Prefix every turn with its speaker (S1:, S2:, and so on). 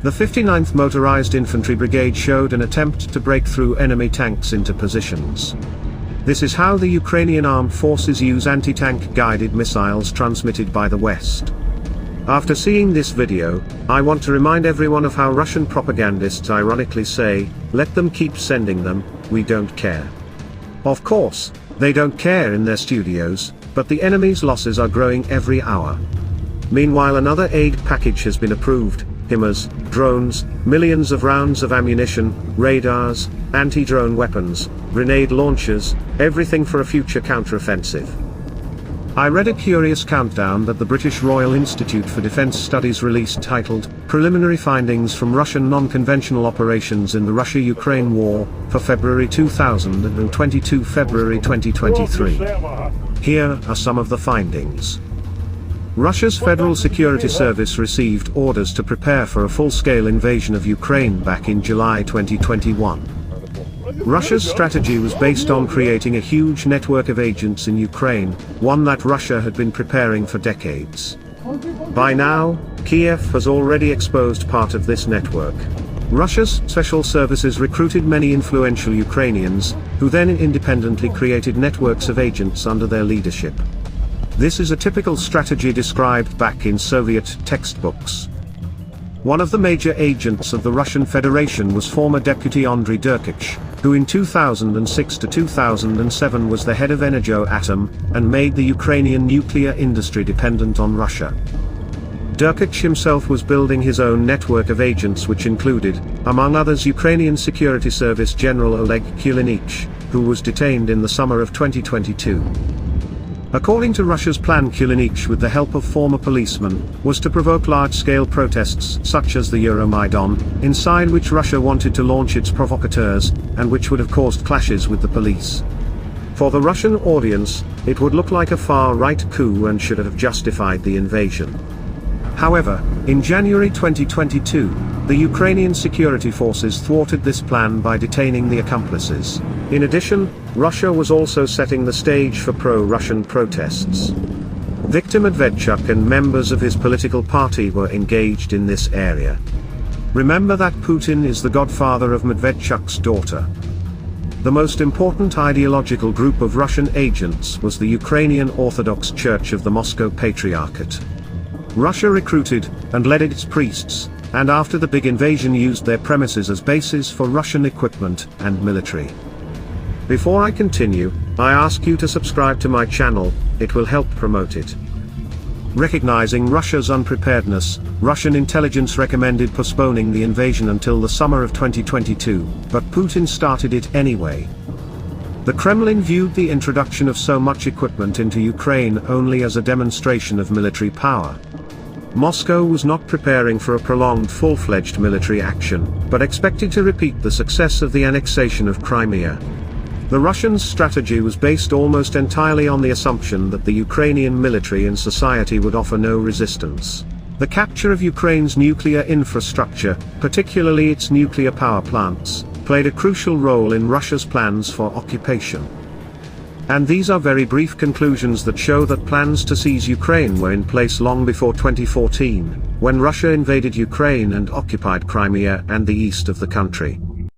S1: The 59th Motorized Infantry Brigade showed an attempt to break through enemy tanks into positions. This is how the Ukrainian armed forces use anti-tank guided missiles transmitted by the West. After seeing this video, I want to remind everyone of how Russian propagandists ironically say, "Let them keep sending them, we don't care." Of course, they don't care in their studios, but the enemy's losses are growing every hour. Meanwhile, another aid package has been approved: HIMARS, drones, millions of rounds of ammunition, radars, anti-drone weapons, grenade launchers, everything for a future counteroffensive. I read a curious countdown that the British Royal Institute for Defence Studies released titled, "Preliminary Findings from Russian Non-Conventional Operations in the Russia-Ukraine War, for February 2022 February 2023. Here are some of the findings. Russia's Federal Security Service received orders to prepare for a full-scale invasion of Ukraine back in July 2021. Russia's strategy was based on creating a huge network of agents in Ukraine, one that Russia had been preparing for decades. By now, Kiev has already exposed part of this network. Russia's special services recruited many influential Ukrainians, who then independently created networks of agents under their leadership. This is a typical strategy described back in Soviet textbooks. One of the major agents of the Russian Federation was former Deputy Andriy Derkach, who in 2006 to 2007 was the head of Energoatom, and made the Ukrainian nuclear industry dependent on Russia. Derkach himself was building his own network of agents, which included, among others, Ukrainian Security Service General Oleg Kulinich, who was detained in the summer of 2022. According to Russia's plan, Kulinich, with the help of former policemen, was to provoke large-scale protests such as the Euromaidan, inside which Russia wanted to launch its provocateurs, and which would have caused clashes with the police. For the Russian audience, it would look like a far-right coup and should have justified the invasion. However, in January 2022, the Ukrainian security forces thwarted this plan by detaining the accomplices. In addition, Russia was also setting the stage for pro-Russian protests. Viktor Medvedchuk and members of his political party were engaged in this area. Remember that Putin is the godfather of Medvedchuk's daughter. The most important ideological group of Russian agents was the Ukrainian Orthodox Church of the Moscow Patriarchate. Russia recruited and led its priests, and after the big invasion used their premises as bases for Russian equipment and military. Before I continue, I ask you to subscribe to my channel, it will help promote it. Recognizing Russia's unpreparedness, Russian intelligence recommended postponing the invasion until the summer of 2022, but Putin started it anyway. The Kremlin viewed the introduction of so much equipment into Ukraine only as a demonstration of military power. Moscow was not preparing for a prolonged full-fledged military action, but expected to repeat the success of the annexation of Crimea. The Russians' strategy was based almost entirely on the assumption that the Ukrainian military and society would offer no resistance. The capture of Ukraine's nuclear infrastructure, particularly its nuclear power plants, played a crucial role in Russia's plans for occupation. And these are very brief conclusions that show that plans to seize Ukraine were in place long before 2014, when Russia invaded Ukraine and occupied Crimea and the east of the country.